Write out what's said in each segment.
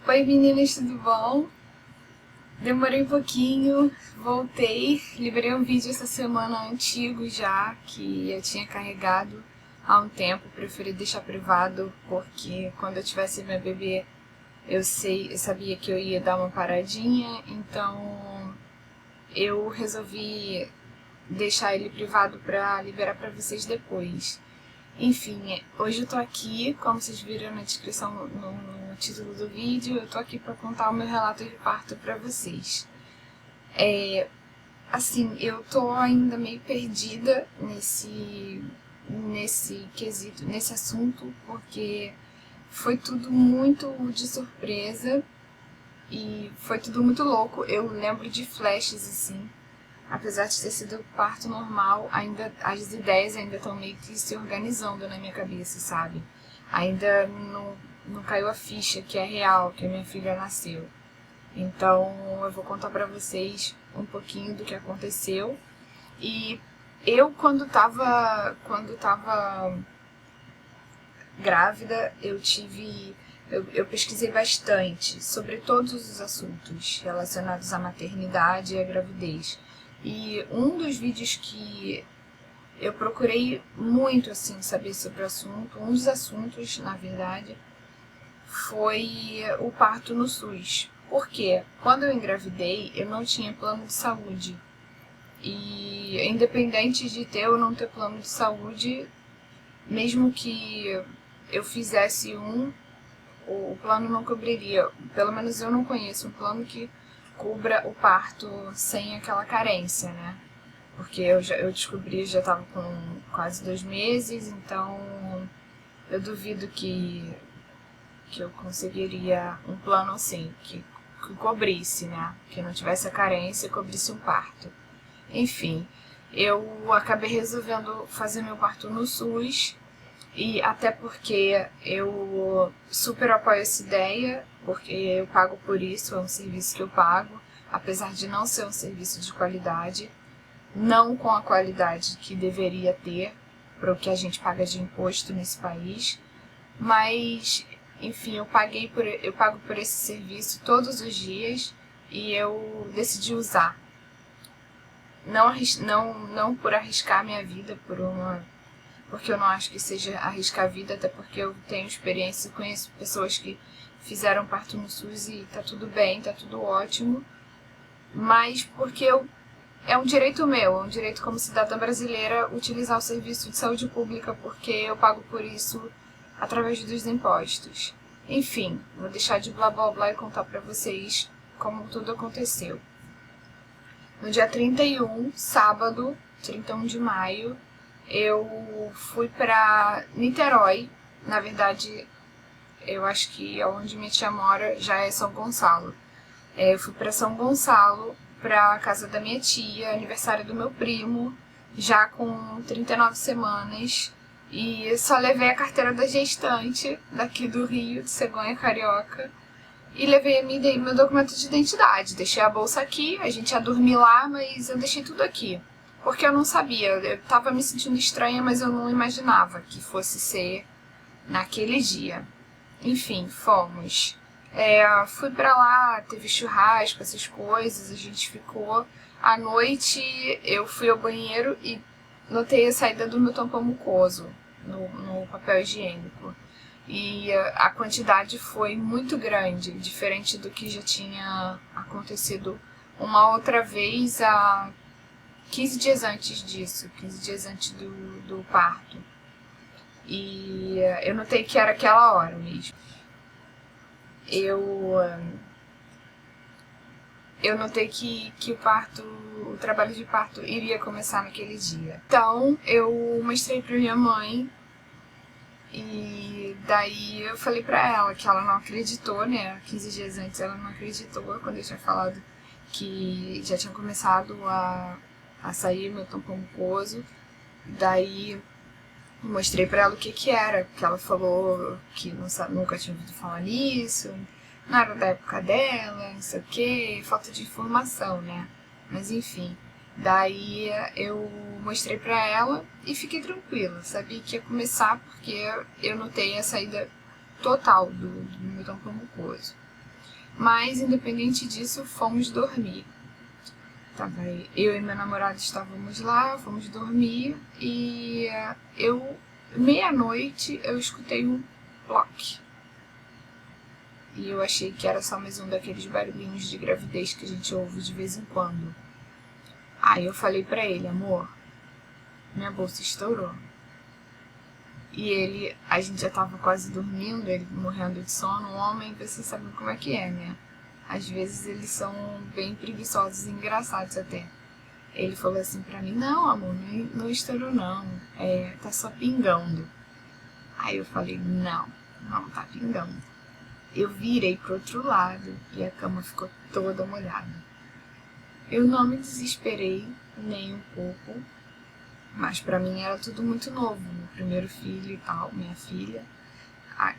Oi meninas, tudo bom? Demorei um pouquinho, voltei, liberei um vídeo essa semana antigo já, que eu tinha carregado há um tempo, preferi deixar privado, porque quando eu tivesse minha bebê eu sabia que eu ia dar uma paradinha, então eu resolvi deixar ele privado pra liberar pra vocês depois. Enfim, hoje eu tô aqui, como vocês viram na descrição, no título do vídeo, eu tô aqui pra contar o meu relato de parto pra vocês. Assim, eu tô ainda meio perdida nesse quesito, nesse assunto, porque foi tudo muito de surpresa e foi tudo muito louco. Eu lembro de flashes, assim, apesar de ter sido parto normal, ainda as ideias ainda estão meio que se organizando na minha cabeça, sabe? Ainda não caiu a ficha que é real, que a minha filha nasceu. Então eu vou contar pra vocês um pouquinho do que aconteceu. E eu, quando tava grávida, eu pesquisei bastante sobre todos os assuntos relacionados à maternidade e à gravidez. E um dos vídeos que eu procurei muito assim saber sobre o assunto, um dos assuntos, na verdade, foi o parto no SUS. Porque quando eu engravidei, eu não tinha plano de saúde. E independente de ter ou não ter plano de saúde, mesmo que eu fizesse o plano não cobriria. Pelo menos eu não conheço um plano que cubra o parto sem aquela carência, né? Porque eu descobri, já estava com quase 2 meses, então eu duvido que eu conseguiria um plano assim, que cobrisse, né? Que não tivesse a carência e cobrisse um parto. Enfim, eu acabei resolvendo fazer meu parto no SUS, e até porque eu super apoio essa ideia, porque eu pago por isso, é um serviço que eu pago, apesar de não ser um serviço de qualidade, não com a qualidade que deveria ter para o que a gente paga de imposto nesse país, mas enfim, eu pago por esse serviço todos os dias e eu decidi usar. Não por arriscar minha vida porque eu não acho que seja arriscar a vida, até porque eu tenho experiência e conheço pessoas que fizeram parto no SUS e tá tudo bem, tá tudo ótimo, mas porque é um direito meu, é um direito como cidadã brasileira utilizar o serviço de saúde pública, porque eu pago por isso através dos impostos. Enfim, vou deixar de blá blá blá e contar pra vocês como tudo aconteceu. No dia 31, sábado, 31 de maio, eu fui pra Niterói. Na verdade, eu acho que onde minha tia mora já é São Gonçalo. Eu fui pra São Gonçalo, pra casa da minha tia, aniversário do meu primo, já com 39 semanas. E só levei a carteira da gestante, daqui do Rio, de Cegonha Carioca. E levei meu documento de identidade. Deixei a bolsa aqui, a gente ia dormir lá, mas eu deixei tudo aqui. Porque eu não sabia, eu tava me sentindo estranha, mas eu não imaginava que fosse ser naquele dia. Enfim, fomos. Fui pra lá, teve churrasco, essas coisas, a gente ficou. À noite eu fui ao banheiro e notei a saída do meu tampão mucoso no papel higiênico. E a quantidade foi muito grande, diferente do que já tinha acontecido uma outra vez há 15 dias antes disso, 15 dias antes do parto. E eu notei que era aquela hora mesmo. Eu notei que o trabalho de parto iria começar naquele dia. Então eu mostrei pra minha mãe e daí eu falei pra ela que ela não acreditou, né? 15 dias antes ela não acreditou quando eu tinha falado que já tinha começado a sair meu tampão mucoso. Daí mostrei pra ela o que era, porque ela falou que nunca tinha ouvido falar nisso, não era da época dela, não sei o que, falta de informação, né? Mas enfim, daí eu mostrei pra ela e fiquei tranquila, sabia que ia começar porque eu notei a saída total do meu tampão mucoso. Mas, independente disso, fomos dormir. Eu e meu namorado estávamos lá, fomos dormir e meia-noite, eu escutei um ploc. E eu achei que era só mais um daqueles barulhinhos de gravidez que a gente ouve de vez em quando. Aí eu falei pra ele, amor, minha bolsa estourou. E a gente já tava quase dormindo, ele morrendo de sono. Um homem, você sabe como é que é, né? Às vezes eles são bem preguiçosos e engraçados até. Ele falou assim pra mim, não amor, não estourou não, tá só pingando. Aí eu falei, não tá pingando. Eu virei pro outro lado e a cama ficou toda molhada. Eu não me desesperei nem um pouco, mas pra mim era tudo muito novo. Meu primeiro filho e tal, minha filha.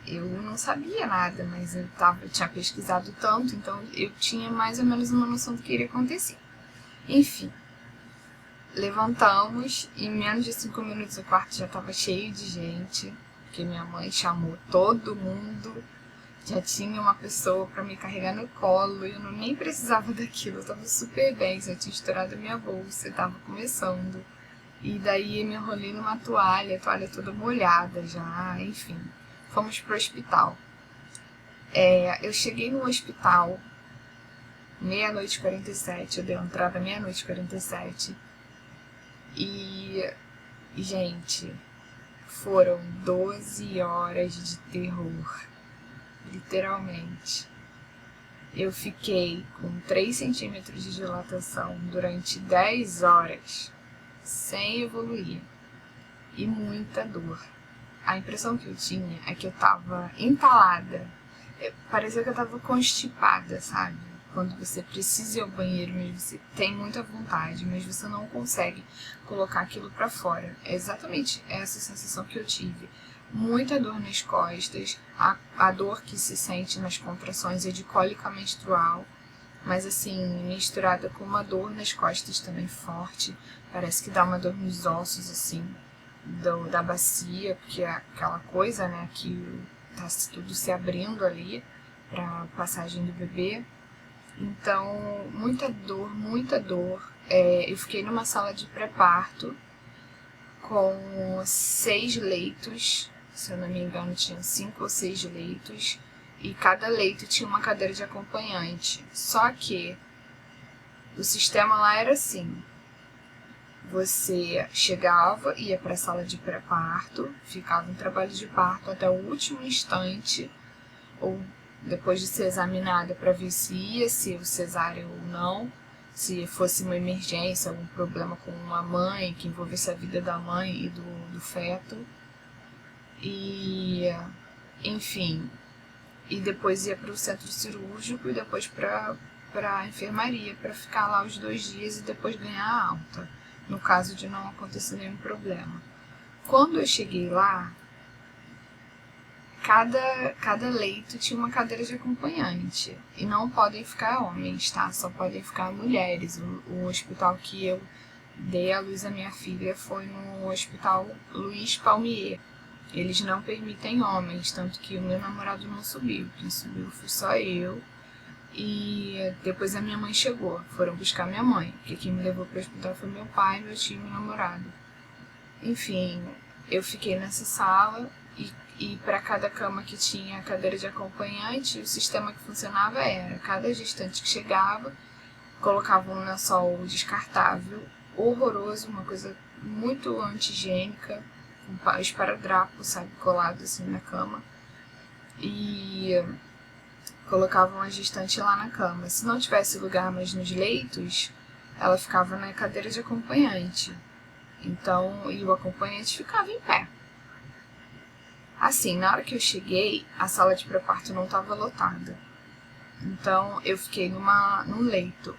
Eu não sabia nada, mas eu tinha pesquisado tanto, então eu tinha mais ou menos uma noção do que iria acontecer. Enfim, levantamos e em menos de 5 minutos o quarto já estava cheio de gente, porque minha mãe chamou todo mundo. Já tinha uma pessoa para me carregar no colo, eu nem precisava daquilo, eu tava super bem, só tinha estourado a minha bolsa, eu tava começando. E daí eu me enrolei numa toalha, a toalha toda molhada já, enfim. Fomos pro hospital. Eu cheguei no hospital, meia-noite e 47, eu dei entrada meia-noite e 47. E, gente, foram 12 horas de terror. Literalmente. Eu fiquei com 3 centímetros de dilatação durante 10 horas, sem evoluir, e muita dor. A impressão que eu tinha é que eu tava entalada, parecia que eu tava constipada, sabe? Quando você precisa ir ao banheiro, mas você tem muita vontade, mas você não consegue colocar aquilo pra fora. É exatamente essa sensação que eu tive. Muita dor nas costas, a dor que se sente nas contrações é de cólica menstrual, mas assim, misturada com uma dor nas costas também forte, parece que dá uma dor nos ossos, assim, da bacia, porque é aquela coisa, né, que tá tudo se abrindo ali pra passagem do bebê. Então, muita dor, muita dor. Eu fiquei numa sala de pré-parto com 6 leitos, se eu não me engano tinha 5 ou 6 leitos, e cada leito tinha uma cadeira de acompanhante. Só que o sistema lá era assim, você chegava, ia para a sala de pré-parto, ficava em trabalho de parto até o último instante, ou depois de ser examinada para ver se ia ser o cesárea ou não, se fosse uma emergência, algum problema com a mãe, que envolvesse a vida da mãe e do feto. E, enfim, e depois ia para o centro cirúrgico e depois para a enfermaria, para ficar lá os 2 dias e depois ganhar a alta, no caso de não acontecer nenhum problema. Quando eu cheguei lá, cada leito tinha uma cadeira de acompanhante. E não podem ficar homens, tá? Só podem ficar mulheres. O hospital que eu dei à luz à minha filha foi no Hospital Luiz Palmier. Eles não permitem homens, tanto que o meu namorado não subiu. Quem subiu foi só eu. E depois a minha mãe chegou. Foram buscar minha mãe, porque quem me levou para o hospital foi meu pai, meu tio e meu namorado. Enfim, eu fiquei nessa sala e para cada cama que tinha cadeira de acompanhante, o sistema que funcionava era, cada gestante que chegava, colocava um lençol descartável, horroroso, uma coisa muito anti-higiênica, com esparadrapo, sabe, colado assim na cama, e colocavam a gestante lá na cama. Se não tivesse lugar mais nos leitos, ela ficava na cadeira de acompanhante. Então, e o acompanhante ficava em pé. Assim, na hora que eu cheguei, a sala de pré-parto não estava lotada. Então, eu fiquei num leito,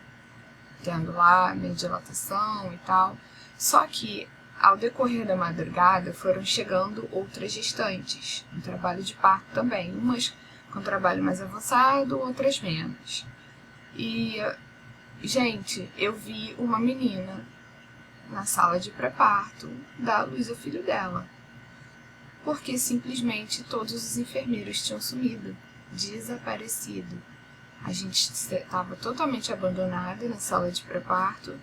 tendo lá minha dilatação e tal. Só que, ao decorrer da madrugada, foram chegando outras gestantes, em trabalho de parto também. Umas com trabalho mais avançado, outras menos. E, gente, eu vi uma menina na sala de pré-parto dar à luz ao filho dela. Porque simplesmente todos os enfermeiros tinham sumido, desaparecido. A gente estava totalmente abandonada na sala de pré-parto.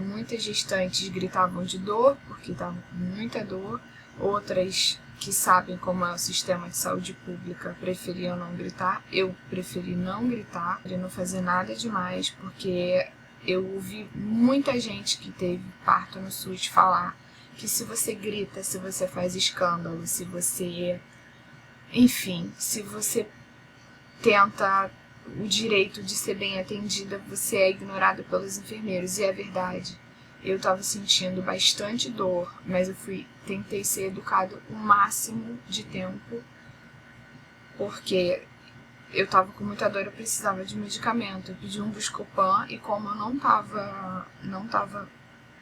Muitas gestantes gritavam de dor, porque estavam com muita dor. Outras que sabem como é o sistema de saúde pública preferiam não gritar. Eu preferi não gritar, preferi não fazer nada demais, porque eu ouvi muita gente que teve parto no SUS falar que se você grita, se você faz escândalo, se você... Enfim, se você tenta o direito de ser bem atendida, você é ignorada pelos enfermeiros. E é verdade. Eu estava sentindo bastante dor, mas eu tentei ser educado o máximo de tempo, porque eu estava com muita dor, eu precisava de medicamento. Eu pedi um Buscopan e como eu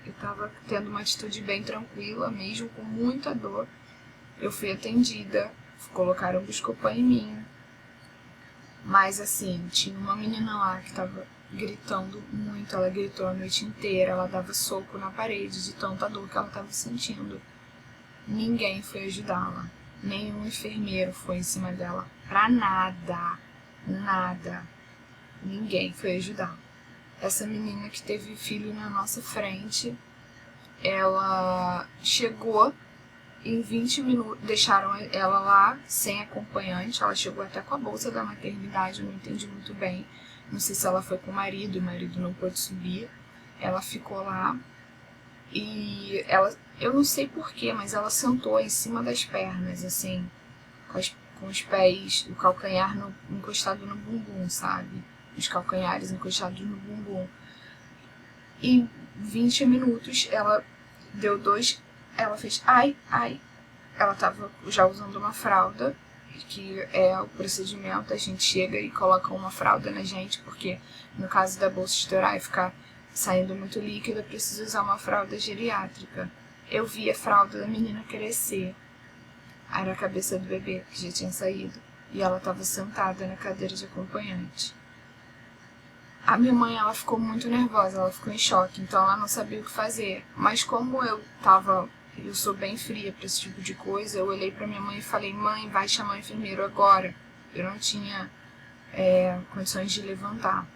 eu estava tendo uma atitude bem tranquila, mesmo com muita dor, eu fui atendida, colocaram um Buscopan em mim. Mas assim, tinha uma menina lá que estava gritando muito, ela gritou a noite inteira, ela dava soco na parede de tanta dor que ela estava sentindo. Ninguém foi ajudá-la, nenhum enfermeiro foi em cima dela, pra nada, nada, ninguém foi ajudar. Essa menina que teve filho na nossa frente, ela chegou em 20 minutos, deixaram ela lá sem acompanhante, ela chegou até com a bolsa da maternidade, eu não entendi muito bem, não sei se ela foi com o marido não pôde subir, ela ficou lá e eu não sei porquê, mas ela sentou em cima das pernas, assim, com os pés, o calcanhar encostado no bumbum, sabe? Os calcanhares encostados no bumbum. Em 20 minutos ela deu ela fez ai, ai. Ela estava já usando uma fralda, que é o procedimento, a gente chega e coloca uma fralda na gente, porque no caso da bolsa estourar e ficar saindo muito líquido, eu preciso usar uma fralda geriátrica. Eu vi a fralda da menina crescer, era a cabeça do bebê que já tinha saído, e ela estava sentada na cadeira de acompanhante. A minha mãe, ela ficou muito nervosa, ela ficou em choque, então ela não sabia o que fazer. Mas como eu sou bem fria para esse tipo de coisa, eu olhei para minha mãe e falei, mãe, vai chamar o enfermeiro agora. Eu não tinha condições de levantar.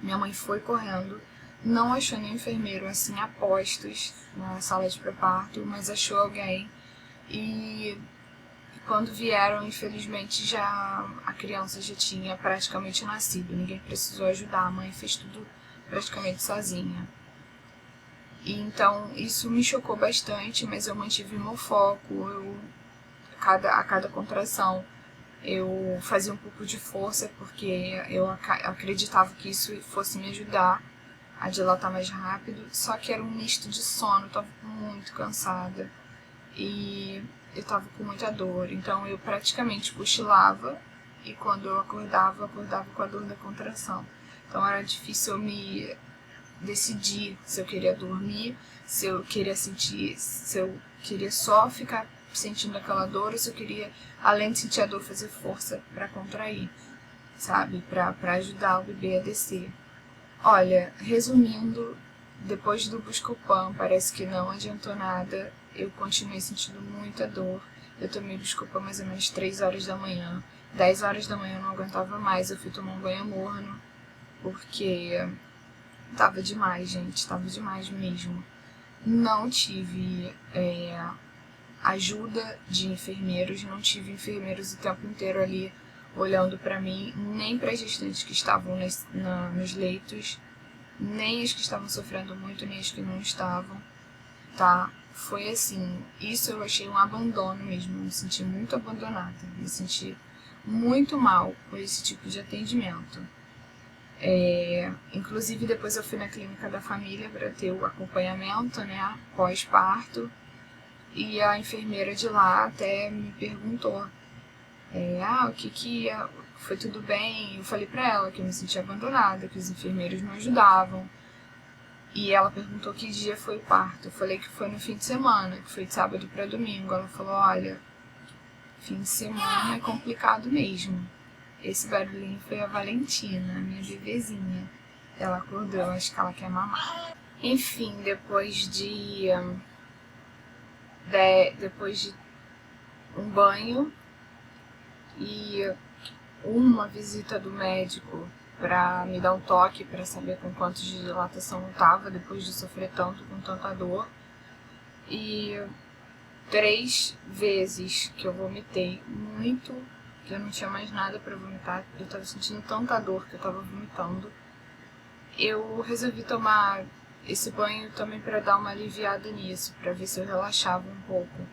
Minha mãe foi correndo, não achou nenhum enfermeiro assim a postos na sala de pré-parto, mas achou alguém. E quando vieram, infelizmente, a criança já tinha praticamente nascido. Ninguém precisou ajudar, a mãe fez tudo praticamente sozinha. E então isso me chocou bastante, mas eu mantive meu foco. A cada contração eu fazia um pouco de força, porque eu acreditava que isso fosse me ajudar a dilatar mais rápido. Só que era um misto de sono, eu estava muito cansada. E eu tava com muita dor, então eu praticamente cochilava e quando eu acordava com a dor da contração. Então era difícil eu me decidir se eu queria dormir, se eu queria só ficar sentindo aquela dor ou se eu queria, além de sentir a dor, fazer força para contrair, sabe? Para ajudar o bebê a descer. Olha, resumindo, depois do Buscopan parece que não adiantou nada. Eu continuei sentindo muita dor. Eu tomei Buscopan mais ou menos 3 horas da manhã. 10 horas da manhã eu não aguentava mais. Eu fui tomar um banho morno. Porque tava demais, gente. Tava demais mesmo. Não tive ajuda de enfermeiros. Não tive enfermeiros o tempo inteiro ali olhando pra mim. Nem para as gestantes que estavam nos leitos. Nem as que estavam sofrendo muito, nem as que não estavam. Tá? Foi assim, isso eu achei um abandono mesmo, me senti muito abandonada, me senti muito mal com esse tipo de atendimento. Inclusive depois eu fui na clínica da família para ter o acompanhamento, né, pós-parto, e a enfermeira de lá até me perguntou, o que foi tudo bem? Eu falei para ela que eu me sentia abandonada, que os enfermeiros não ajudavam. E ela perguntou que dia foi o parto. Eu falei que foi no fim de semana, que foi de sábado para domingo. Ela falou, olha, fim de semana é complicado mesmo. Esse barulhinho foi a Valentina, minha bebezinha. Ela acordou, acho que ela quer mamar. Enfim, depois de um banho e uma visita do médico para me dar um toque, para saber com quantos de dilatação eu estava, depois de sofrer tanto, com tanta dor. E 3 vezes que eu vomitei muito, que eu não tinha mais nada para vomitar, eu estava sentindo tanta dor que eu estava vomitando. Eu resolvi tomar esse banho também para dar uma aliviada nisso, para ver se eu relaxava um pouco.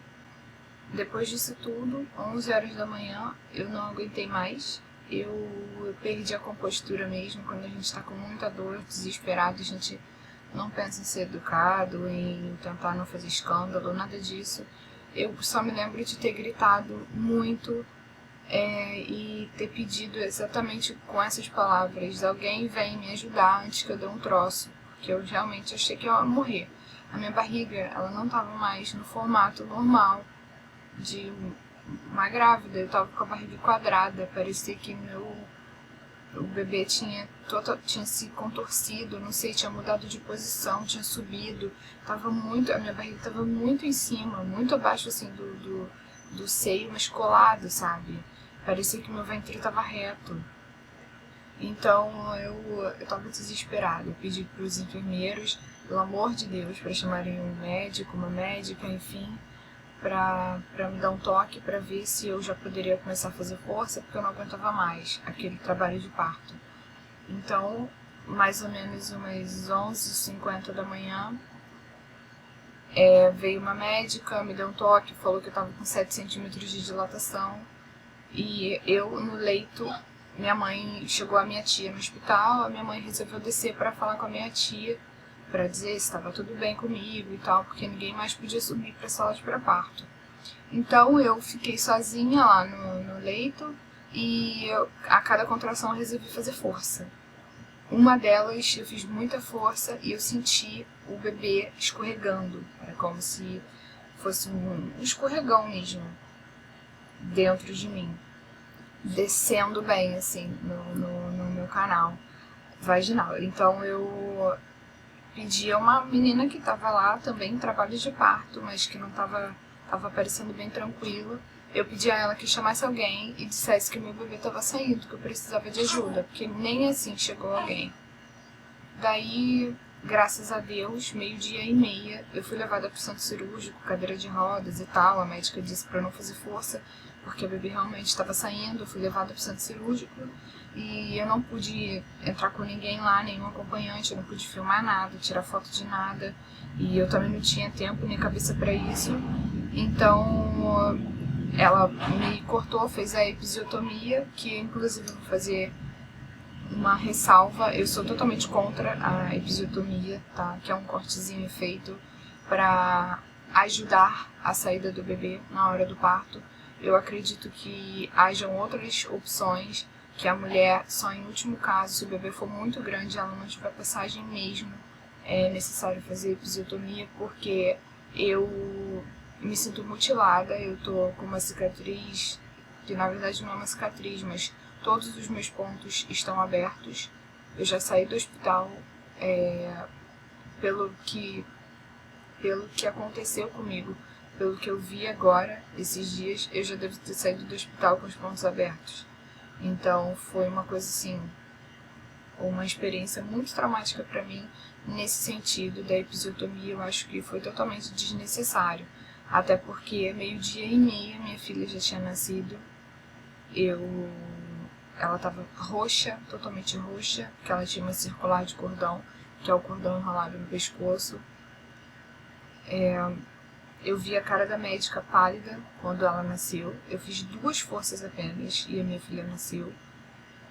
Depois disso tudo, 11 horas da manhã, eu não aguentei mais. Eu perdi a compostura mesmo. Quando a gente está com muita dor, desesperado, a gente não pensa em ser educado, em tentar não fazer escândalo, nada disso. Eu só me lembro de ter gritado muito e ter pedido exatamente com essas palavras: alguém vem me ajudar antes que eu dê um troço, porque eu realmente achei que eu ia morrer. A minha barriga, ela não estava mais no formato normal de uma grávida, eu estava com a barriga quadrada, parecia que o bebê tinha se contorcido, não sei, tinha mudado de posição, tinha subido, a minha barriga estava muito em cima, muito abaixo assim do seio, mas colado, sabe? Parecia que meu ventre estava reto. Então eu estava desesperada, eu pedi para os enfermeiros, pelo amor de Deus, para chamarem um médico, uma médica, enfim, para me dar um toque, para ver se eu já poderia começar a fazer força, porque eu não aguentava mais aquele trabalho de parto. Então, mais ou menos umas 11h50 da manhã, veio uma médica, me deu um toque, falou que eu estava com 7 centímetros de dilatação, e eu no leito, minha mãe, chegou a minha tia no hospital, a minha mãe resolveu descer para falar com a minha tia, para dizer se estava tudo bem comigo e tal, porque ninguém mais podia subir para a sala de pré-parto. Então eu fiquei sozinha lá no leito e a cada contração eu resolvi fazer força. Uma delas eu fiz muita força e eu senti o bebê escorregando. Era como se fosse um escorregão mesmo dentro de mim, descendo bem assim no meu canal vaginal. Então eu pedi a uma menina que estava lá também em trabalho de parto, mas que não estava parecendo bem tranquila. Eu pedi a ela que chamasse alguém e dissesse que meu bebê estava saindo, que eu precisava de ajuda, porque nem assim chegou alguém. Daí, graças a Deus, 12h30, eu fui levada para o centro cirúrgico, cadeira de rodas e tal. A médica disse para não fazer força, porque o bebê realmente estava saindo. Eu fui levada para o centro cirúrgico e eu não pude entrar com ninguém lá, nenhum acompanhante, eu não pude filmar nada, tirar foto de nada. E eu também não tinha tempo nem cabeça para isso. Então, ela me cortou, fez a episiotomia, que inclusive eu vou fazer uma ressalva: eu sou totalmente contra a episiotomia, tá? Que é um cortezinho feito para ajudar a saída do bebê na hora do parto. Eu acredito que hajam outras opções, que a mulher, só em último caso, se o bebê for muito grande, ela não tiver passagem mesmo, é necessário fazer episiotomia, porque eu me sinto mutilada, eu tô com uma cicatriz, que na verdade não é uma cicatriz, mas todos os meus pontos estão abertos. Eu já saí do hospital, pelo que aconteceu comigo, pelo que eu vi agora, esses dias, eu já devo ter saído do hospital com os pontos abertos. Então foi uma coisa assim, uma experiência muito traumática para mim, nesse sentido da episiotomia. Eu acho que foi totalmente desnecessário, até porque 12h30 minha filha já tinha nascido. Ela estava roxa, totalmente roxa, porque ela tinha uma circular de cordão, que é o cordão enrolado no pescoço. Eu vi a cara da médica pálida quando ela nasceu. Eu fiz 2 forças apenas e a minha filha nasceu.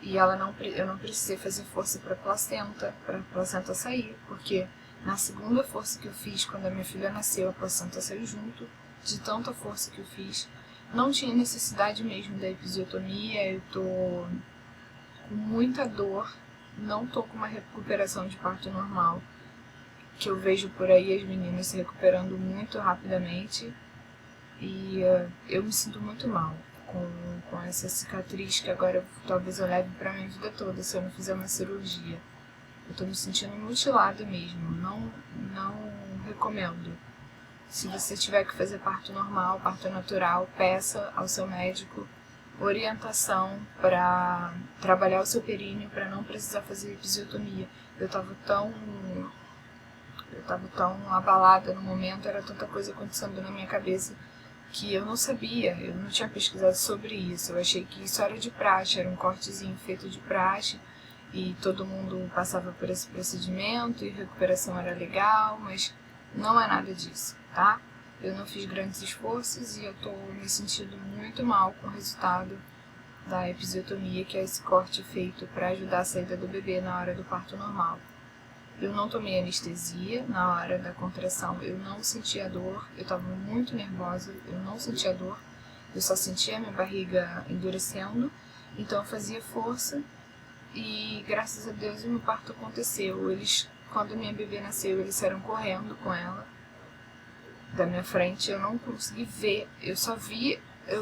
E eu não precisei fazer força para a placenta sair, porque na segunda força que eu fiz, quando a minha filha nasceu, a placenta saiu junto, de tanta força que eu fiz. Não tinha necessidade mesmo da episiotomia. Eu tô com muita dor, não tô com uma recuperação de parto normal, que eu vejo por aí as meninas se recuperando muito rapidamente, e eu me sinto muito mal com essa cicatriz que agora talvez eu leve pra minha vida toda se eu não fizer uma cirurgia. Eu tô me sentindo mutilada mesmo, não recomendo. Se você tiver que fazer parto normal, parto natural, peça ao seu médico orientação para trabalhar o seu períneo, para não precisar fazer episiotomia. Eu estava tão abalada no momento, era tanta coisa acontecendo na minha cabeça que eu não sabia, eu não tinha pesquisado sobre isso. Eu achei que isso era de praxe, era um cortezinho feito de praxe e todo mundo passava por esse procedimento e recuperação era legal, mas não é nada disso, tá? Eu não fiz grandes esforços e eu tô me sentindo muito mal com o resultado da episiotomia, que é esse corte feito para ajudar a saída do bebê na hora do parto normal. Eu não tomei anestesia na hora da contração, eu não sentia dor, eu estava muito nervosa, eu não sentia dor, eu só sentia a minha barriga endurecendo, então eu fazia força e graças a Deus o meu parto aconteceu. Quando minha bebê nasceu, eles saíram correndo com ela da minha frente, eu não consegui ver, eu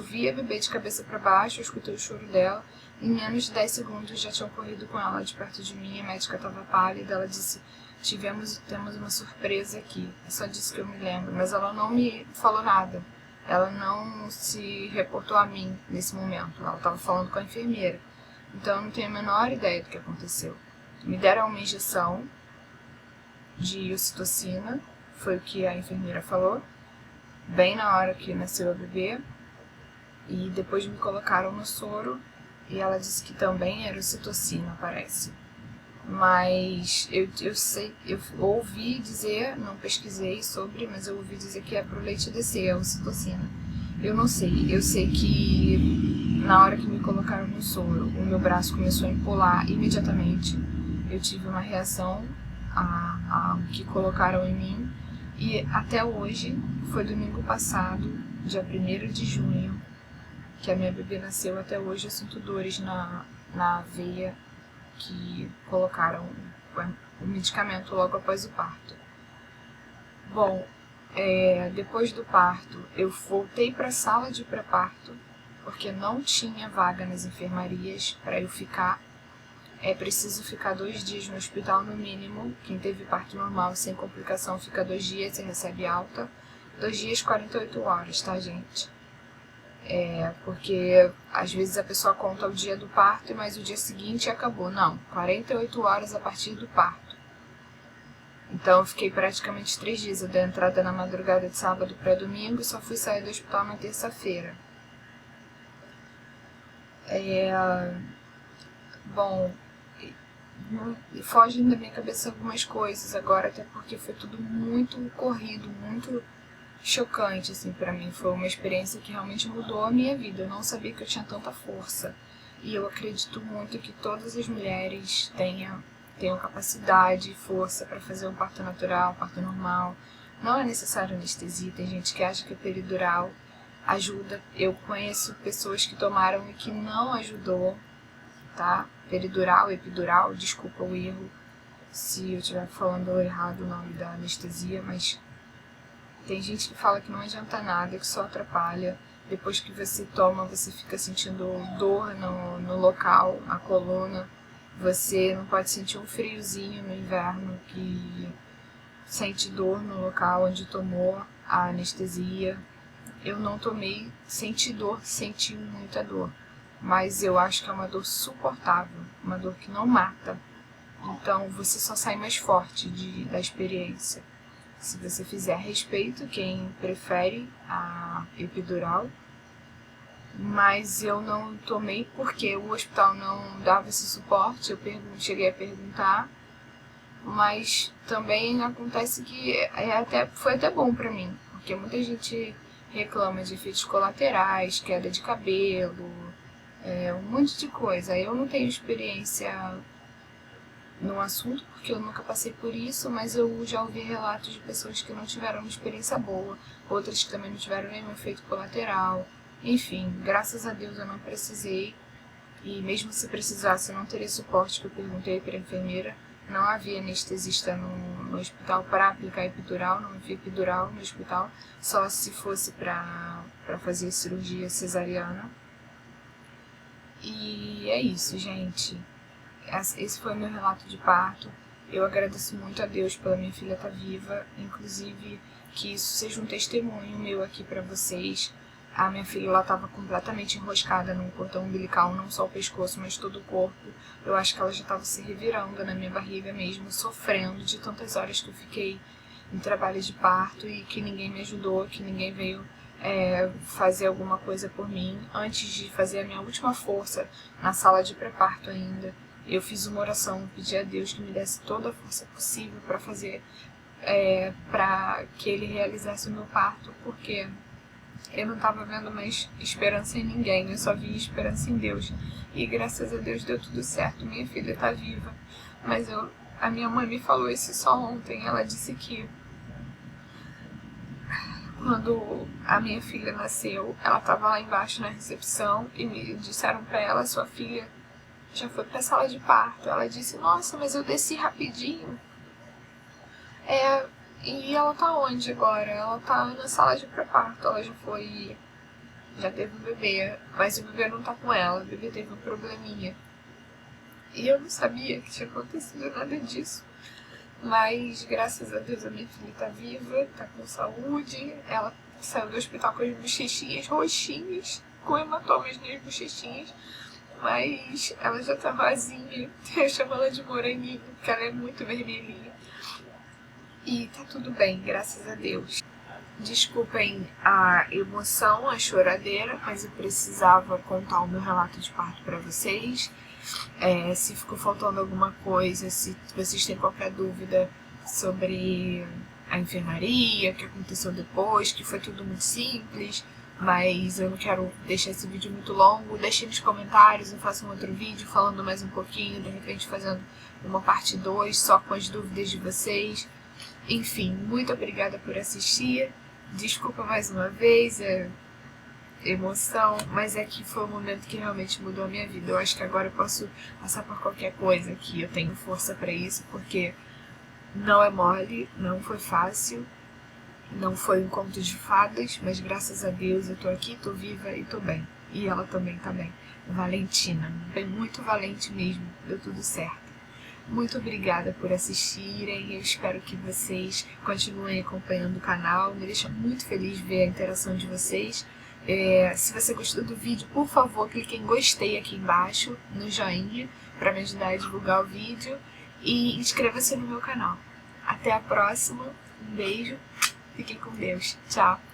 vi a bebê de cabeça para baixo, eu escutei o choro dela. Em menos de 10 segundos já tinham corrido com ela de perto de mim, a médica estava pálida, ela disse, temos uma surpresa aqui. É só disso que eu me lembro, mas ela não me falou nada. Ela não se reportou a mim nesse momento, ela estava falando com a enfermeira. Então eu não tenho a menor ideia do que aconteceu. Me deram uma injeção de ocitocina, foi o que a enfermeira falou, bem na hora que nasceu a bebê, e depois me colocaram no soro, e ela disse que também era ocitocina, parece. Mas eu ouvi dizer, não pesquisei sobre, mas eu ouvi dizer que é pro leite descer, a ocitocina. Eu não sei, eu sei que na hora que me colocaram no soro, o meu braço começou a empolar imediatamente. Eu tive uma reação ao que colocaram em mim, e até hoje, foi domingo passado, dia 1º de junho, que a minha bebê nasceu. Até hoje eu sinto dores na veia que colocaram o medicamento logo após o parto. Bom, depois do parto eu voltei para a sala de pré-parto, porque não tinha vaga nas enfermarias para eu ficar. É preciso ficar 2 dias no hospital no mínimo. Quem teve parto normal sem complicação fica 2 dias e recebe alta. 2 dias, 48 horas, tá, gente? Porque às vezes a pessoa conta o dia do parto, mas o dia seguinte acabou. Não, 48 horas a partir do parto. Então eu fiquei praticamente 3 dias. Eu dei entrada na madrugada de sábado para domingo e só fui sair do hospital na terça-feira. Bom, fogem da minha cabeça algumas coisas agora, até porque foi tudo muito corrido, muito chocante, assim, pra mim. Foi uma experiência que realmente mudou a minha vida. Eu não sabia que eu tinha tanta força. E eu acredito muito que todas as mulheres tenham capacidade e força para fazer um parto natural, um parto normal. Não é necessário anestesia. Tem gente que acha que a peridural ajuda. Eu conheço pessoas que tomaram e que não ajudou, tá? Peridural, epidural, desculpa o erro se eu estiver falando errado o nome da anestesia, mas tem gente que fala que não adianta nada, que só atrapalha. Depois que você toma, você fica sentindo dor no local, a coluna. Você não pode sentir um friozinho no inverno, que sente dor no local onde tomou a anestesia. Eu não tomei, senti muita dor. Mas eu acho que é uma dor suportável, uma dor que não mata. Então você só sai mais forte da experiência. Se você fizer, respeito quem prefere a epidural, mas eu não tomei porque o hospital não dava esse suporte. Eu cheguei a perguntar, mas também acontece que foi até bom pra mim, porque muita gente reclama de efeitos colaterais, queda de cabelo, um monte de coisa. Eu não tenho experiência no assunto, porque eu nunca passei por isso, mas eu já ouvi relatos de pessoas que não tiveram uma experiência boa, outras que também não tiveram nenhum efeito colateral. Enfim, graças a Deus eu não precisei, e mesmo se precisasse eu não teria suporte, que eu perguntei para a enfermeira. Não havia anestesista no hospital para aplicar epidural, não havia epidural no hospital, só se fosse para fazer cirurgia cesariana. E é isso, gente. Esse foi o meu relato de parto. Eu agradeço muito a Deus pela minha filha estar viva, inclusive que isso seja um testemunho meu aqui para vocês. A minha filha, ela estava completamente enroscada num cordão umbilical, não só o pescoço, mas todo o corpo. Eu acho que ela já estava se revirando na minha barriga mesmo, sofrendo de tantas horas que eu fiquei em trabalho de parto e que ninguém me ajudou, que ninguém veio fazer alguma coisa por mim. Antes de fazer a minha última força na sala de pré-parto ainda, eu fiz uma oração, pedi a Deus que me desse toda a força possível para fazer, para que Ele realizasse o meu parto, porque eu não estava vendo mais esperança em ninguém, eu só via esperança em Deus. E graças a Deus deu tudo certo, minha filha está viva. Mas a minha mãe me falou isso só ontem, ela disse que quando a minha filha nasceu, ela estava lá embaixo na recepção e me disseram para ela, sua filha já foi para a sala de parto. Ela disse, nossa, mas eu desci rapidinho. E ela tá onde agora? Ela tá na sala de pré-parto, ela já teve um bebê, mas o bebê não tá com ela, o bebê teve um probleminha. E eu não sabia que tinha acontecido nada disso. Mas, graças a Deus, a minha filha tá viva, tá com saúde. Ela saiu do hospital com as bochechinhas roxinhas, com hematomas nas bochechinhas. Mas ela já tá rosinha. Eu chamo ela de moreninha, porque ela é muito vermelhinha. E tá tudo bem, graças a Deus. Desculpem a emoção, a choradeira, mas eu precisava contar o meu relato de parto para vocês. Se ficou faltando alguma coisa, se vocês têm qualquer dúvida sobre a enfermaria, o que aconteceu depois, que foi tudo muito simples, mas eu não quero deixar esse vídeo muito longo. Deixem nos comentários, eu faço um outro vídeo falando mais um pouquinho, de repente fazendo uma parte 2 só com as dúvidas de vocês. Enfim, muito obrigada por assistir. Desculpa mais uma vez a emoção, mas é que foi um momento que realmente mudou a minha vida. Eu acho que agora eu posso passar por qualquer coisa, que eu tenho força para isso, porque não é mole, não foi fácil, não foi um conto de fadas, mas graças a Deus eu tô aqui, tô viva e tô bem. E ela também tá bem. Valentina, bem, muito valente mesmo, deu tudo certo. Muito obrigada por assistirem, eu espero que vocês continuem acompanhando o canal, me deixa muito feliz ver a interação de vocês. Se você gostou do vídeo, por favor, clique em gostei aqui embaixo, no joinha, para me ajudar a divulgar o vídeo, e inscreva-se no meu canal. Até a próxima, um beijo, fiquem com Deus, tchau!